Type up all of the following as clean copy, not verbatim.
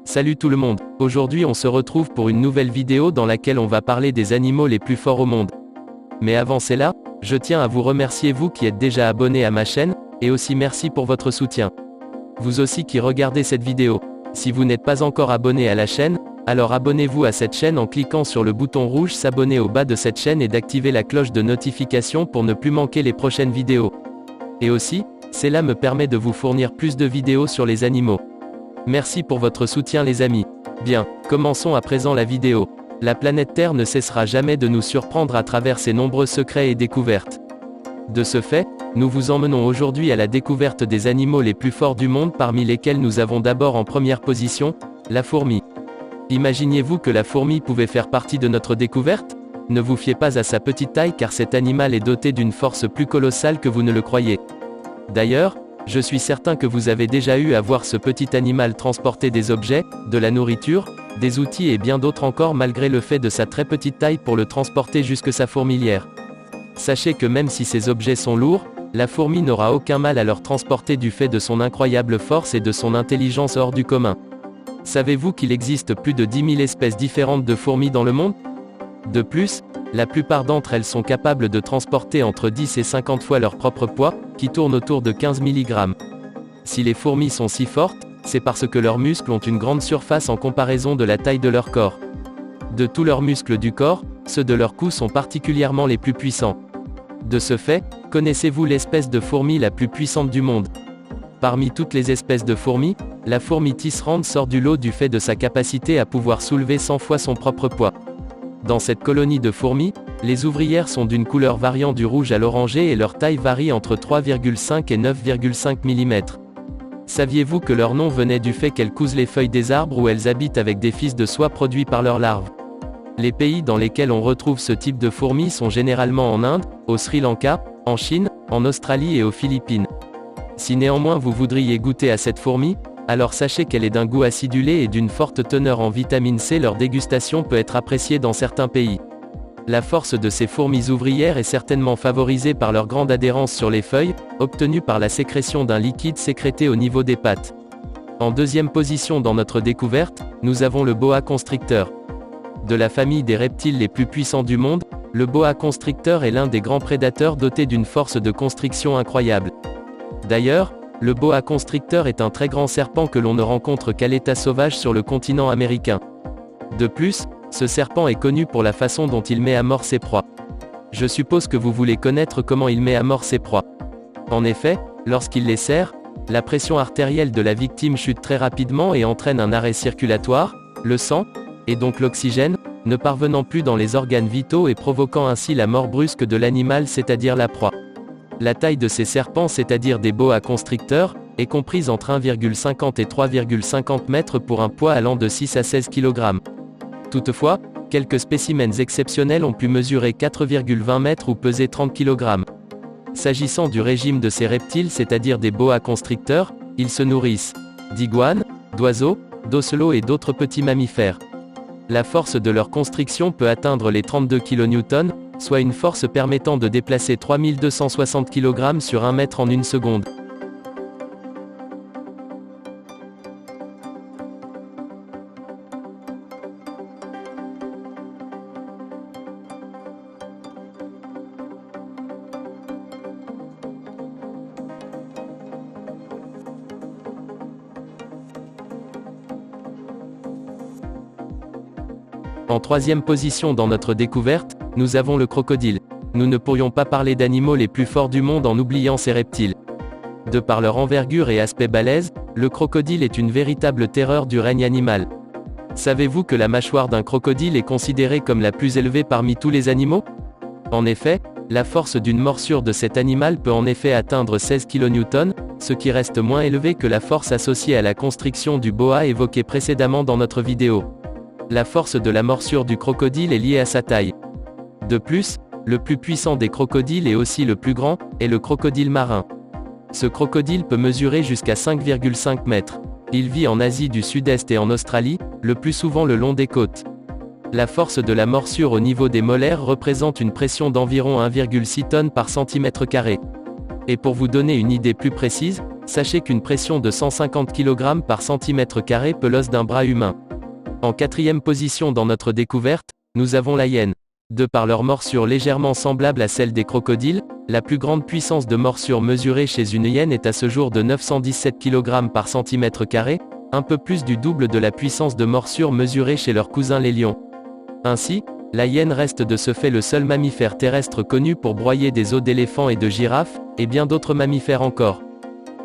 Salut tout le monde, aujourd'hui on se retrouve pour une nouvelle vidéo dans laquelle on va parler des animaux les plus forts au monde. Mais avant cela, je tiens à vous remercier vous qui êtes déjà abonnés à ma chaîne, et aussi merci pour votre soutien. Vous aussi qui regardez cette vidéo. Si vous n'êtes pas encore abonné à la chaîne, alors abonnez-vous à cette chaîne en cliquant sur le bouton rouge s'abonner au bas de cette chaîne et d'activer la cloche de notification pour ne plus manquer les prochaines vidéos. Et aussi, cela me permet de vous fournir plus de vidéos sur les animaux. Merci pour votre soutien les amis. Bien, commençons à présent la vidéo. La planète Terre ne cessera jamais de nous surprendre à travers ses nombreux secrets et découvertes. De ce fait, nous vous emmenons aujourd'hui à la découverte des animaux les plus forts du monde parmi lesquels nous avons d'abord en première position, la fourmi. Imaginiez-vous que la fourmi pouvait faire partie de notre découverte? Ne vous fiez pas à sa petite taille car cet animal est doté d'une force plus colossale que vous ne le croyez. D'ailleurs, je suis certain que vous avez déjà eu à voir ce petit animal transporter des objets, de la nourriture, des outils et bien d'autres encore malgré le fait de sa très petite taille pour le transporter jusque sa fourmilière. Sachez que même si ces objets sont lourds, la fourmi n'aura aucun mal à leur transporter du fait de son incroyable force et de son intelligence hors du commun. Savez-vous qu'il existe plus de 10 000 espèces différentes de fourmis dans le monde? De plus, la plupart d'entre elles sont capables de transporter entre 10 et 50 fois leur propre poids, qui tourne autour de 15 mg. Si les fourmis sont si fortes, c'est parce que leurs muscles ont une grande surface en comparaison de la taille de leur corps. De tous leurs muscles du corps, ceux de leur cou sont particulièrement les plus puissants. De ce fait, connaissez-vous l'espèce de fourmi la plus puissante du monde? Parmi toutes les espèces de fourmis, la fourmi tisserande sort du lot du fait de sa capacité à pouvoir soulever 100 fois son propre poids. Dans cette colonie de fourmis, les ouvrières sont d'une couleur variant du rouge à l'orangé et leur taille varie entre 3,5 et 9,5 mm. Saviez-vous que leur nom venait du fait qu'elles cousent les feuilles des arbres où elles habitent avec des fils de soie produits par leurs larves? Les pays dans lesquels on retrouve ce type de fourmis sont généralement en Inde, au Sri Lanka, en Chine, en Australie et aux Philippines. Si néanmoins vous voudriez goûter à cette fourmi, alors sachez qu'elle est d'un goût acidulé et d'une forte teneur en vitamine C. Leur dégustation peut être appréciée dans certains pays. La force de ces fourmis ouvrières est certainement favorisée par leur grande adhérence sur les feuilles, obtenue par la sécrétion d'un liquide sécrété au niveau des pattes. En deuxième position dans notre découverte, nous avons le boa constrictor. De la famille des reptiles les plus puissants du monde, le boa constrictor est l'un des grands prédateurs dotés d'une force de constriction incroyable. D'ailleurs, le boa constrictor est un très grand serpent que l'on ne rencontre qu'à l'état sauvage sur le continent américain. De plus, ce serpent est connu pour la façon dont il met à mort ses proies. Je suppose que vous voulez connaître comment il met à mort ses proies. En effet, lorsqu'il les serre, la pression artérielle de la victime chute très rapidement et entraîne un arrêt circulatoire, le sang, et donc l'oxygène, ne parvenant plus dans les organes vitaux et provoquant ainsi la mort brusque de l'animal, c'est-à-dire la proie. La taille de ces serpents, c'est-à-dire des boa constrictors, est comprise entre 1,50 et 3,50 mètres pour un poids allant de 6 à 16 kg. Toutefois, quelques spécimens exceptionnels ont pu mesurer 4,20 mètres ou peser 30 kg. S'agissant du régime de ces reptiles, c'est-à-dire des boa constrictors, ils se nourrissent d'iguanes, d'oiseaux, d'ocelots et d'autres petits mammifères. La force de leur constriction peut atteindre les 32 kN, soit une force permettant de déplacer 3260 kg sur 1 mètre en une seconde. En troisième position dans notre découverte, nous avons le crocodile. Nous ne pourrions pas parler d'animaux les plus forts du monde en oubliant ces reptiles. De par leur envergure et aspect balèze, le crocodile est une véritable terreur du règne animal. Savez-vous que la mâchoire d'un crocodile est considérée comme la plus élevée parmi tous les animaux? En effet, la force d'une morsure de cet animal peut en effet atteindre 16 kN, ce qui reste moins élevé que la force associée à la constriction du boa évoquée précédemment dans notre vidéo. La force de la morsure du crocodile est liée à sa taille. De plus, le plus puissant des crocodiles et aussi le plus grand, est le crocodile marin. Ce crocodile peut mesurer jusqu'à 5,5 mètres. Il vit en Asie du Sud-Est et en Australie, le plus souvent le long des côtes. La force de la morsure au niveau des molaires représente une pression d'environ 1,6 tonnes par centimètre carré. Et pour vous donner une idée plus précise, sachez qu'une pression de 150 kg par cm² peut l'os d'un bras humain. En quatrième position dans notre découverte, nous avons la hyène. De par leur morsure légèrement semblable à celle des crocodiles, la plus grande puissance de morsure mesurée chez une hyène est à ce jour de 917 kg par cm², un peu plus du double de la puissance de morsure mesurée chez leurs cousins les lions. Ainsi, la hyène reste de ce fait le seul mammifère terrestre connu pour broyer des os d'éléphants et de girafes, et bien d'autres mammifères encore.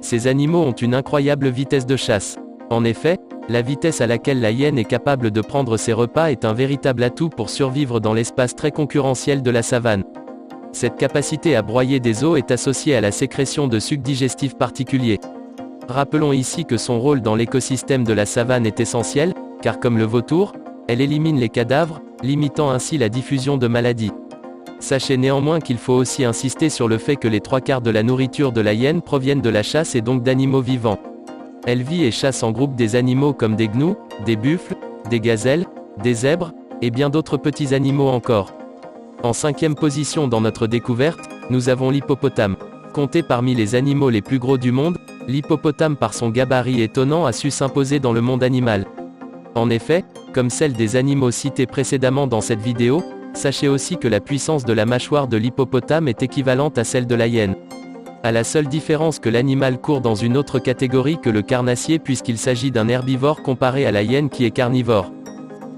Ces animaux ont une incroyable vitesse de chasse. En effet, la vitesse à laquelle la hyène est capable de prendre ses repas est un véritable atout pour survivre dans l'espace très concurrentiel de la savane. Cette capacité à broyer des os est associée à la sécrétion de sucs digestifs particuliers. Rappelons ici que son rôle dans l'écosystème de la savane est essentiel, car comme le vautour, elle élimine les cadavres, limitant ainsi la diffusion de maladies. Sachez néanmoins qu'il faut aussi insister sur le fait que les 3/4 de la nourriture de la hyène proviennent de la chasse et donc d'animaux vivants. Elle vit et chasse en groupe des animaux comme des gnous, des buffles, des gazelles, des zèbres, et bien d'autres petits animaux encore. En cinquième position dans notre découverte, nous avons l'hippopotame. Compté parmi les animaux les plus gros du monde, l'hippopotame par son gabarit étonnant a su s'imposer dans le monde animal. En effet, comme celle des animaux cités précédemment dans cette vidéo, sachez aussi que la puissance de la mâchoire de l'hippopotame est équivalente à celle de la hyène. À la seule différence que l'animal court dans une autre catégorie que le carnassier puisqu'il s'agit d'un herbivore comparé à la hyène qui est carnivore.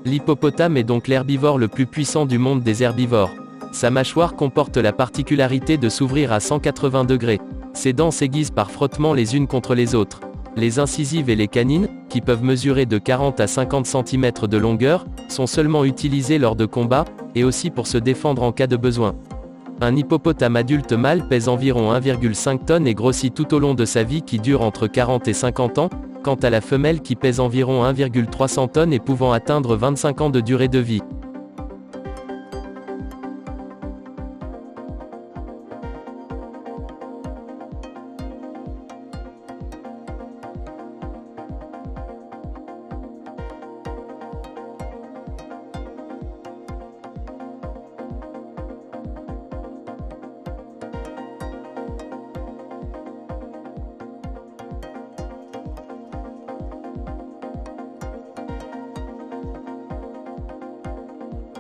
L'hippopotame est donc l'herbivore le plus puissant du monde des herbivores. Sa mâchoire comporte la particularité de s'ouvrir à 180 degrés. Ses dents s'aiguisent par frottement les unes contre les autres. Les incisives et les canines, qui peuvent mesurer de 40 à 50 cm de longueur, sont seulement utilisées lors de combats, et aussi pour se défendre en cas de besoin. Un hippopotame adulte mâle pèse environ 1,5 tonnes et grossit tout au long de sa vie qui dure entre 40 et 50 ans, quant à la femelle qui pèse environ 1,300 tonnes et pouvant atteindre 25 ans de durée de vie.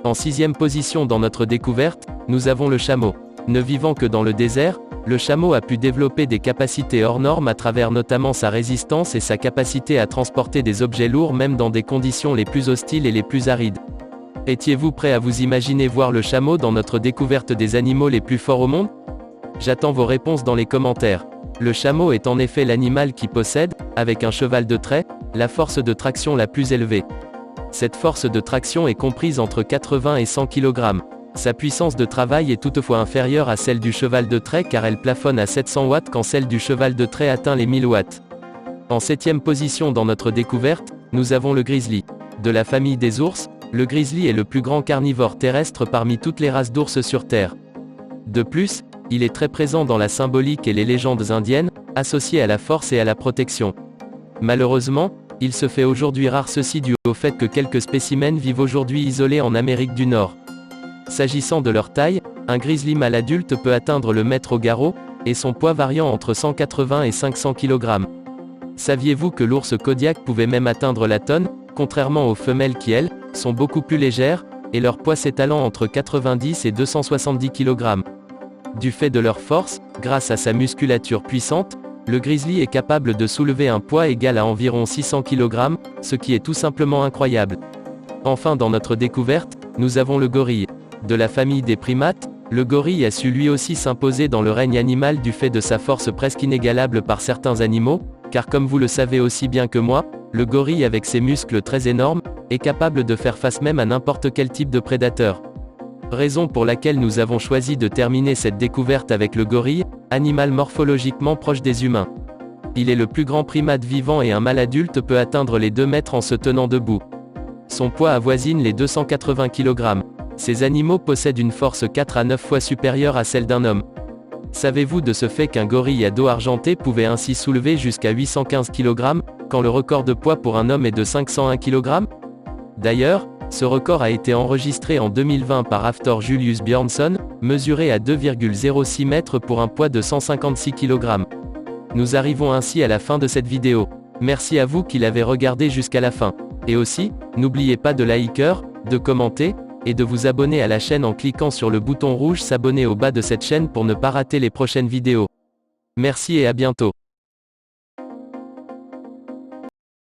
En sixième position dans notre découverte, nous avons le chameau. Ne vivant que dans le désert, le chameau a pu développer des capacités hors normes à travers notamment sa résistance et sa capacité à transporter des objets lourds même dans des conditions les plus hostiles et les plus arides. Étiez-vous prêt à vous imaginer voir le chameau dans notre découverte des animaux les plus forts au monde? J'attends vos réponses dans les commentaires. Le chameau est en effet l'animal qui possède, avec un cheval de trait, la force de traction la plus élevée. Cette force de traction est comprise entre 80 et 100 kg. Sa puissance de travail est toutefois inférieure à celle du cheval de trait car elle plafonne à 700 watts quand celle du cheval de trait atteint les 1000 watts. En septième position dans notre découverte, nous avons le grizzly. De la famille des ours, le grizzly est le plus grand carnivore terrestre parmi toutes les races d'ours sur Terre. De plus, il est très présent dans la symbolique et les légendes indiennes, associées à la force et à la protection. Malheureusement, il se fait aujourd'hui rare ceci dû au fait que quelques spécimens vivent aujourd'hui isolés en Amérique du Nord. S'agissant de leur taille, un grizzly mâle adulte peut atteindre le mètre au garrot, et son poids variant entre 180 et 500 kg. Saviez-vous que l'ours Kodiak pouvait même atteindre la tonne, contrairement aux femelles qui, elles, sont beaucoup plus légères, et leur poids s'étalant entre 90 et 270 kg. Du fait de leur force, grâce à sa musculature puissante, le grizzly est capable de soulever un poids égal à environ 600 kg, ce qui est tout simplement incroyable. Enfin dans notre découverte, nous avons le gorille. De la famille des primates, le gorille a su lui aussi s'imposer dans le règne animal du fait de sa force presque inégalable par certains animaux, car comme vous le savez aussi bien que moi, le gorille avec ses muscles très énormes, est capable de faire face même à n'importe quel type de prédateur. Raison pour laquelle nous avons choisi de terminer cette découverte avec le gorille, animal morphologiquement proche des humains. Il est le plus grand primate vivant et un mâle adulte peut atteindre les 2 mètres en se tenant debout. Son poids avoisine les 280 kg. Ces animaux possèdent une force 4 à 9 fois supérieure à celle d'un homme. Savez-vous de ce fait qu'un gorille à dos argenté pouvait ainsi soulever jusqu'à 815 kg, quand le record de poids pour un homme est de 501 kg? D'ailleurs, ce record a été enregistré en 2020 par Hafthor Julius Björnsson, mesuré à 2,06 mètres pour un poids de 156 kg. Nous arrivons ainsi à la fin de cette vidéo. Merci à vous qui l'avez regardé jusqu'à la fin. Et aussi, n'oubliez pas de liker, de commenter, et de vous abonner à la chaîne en cliquant sur le bouton rouge s'abonner au bas de cette chaîne pour ne pas rater les prochaines vidéos. Merci et à bientôt.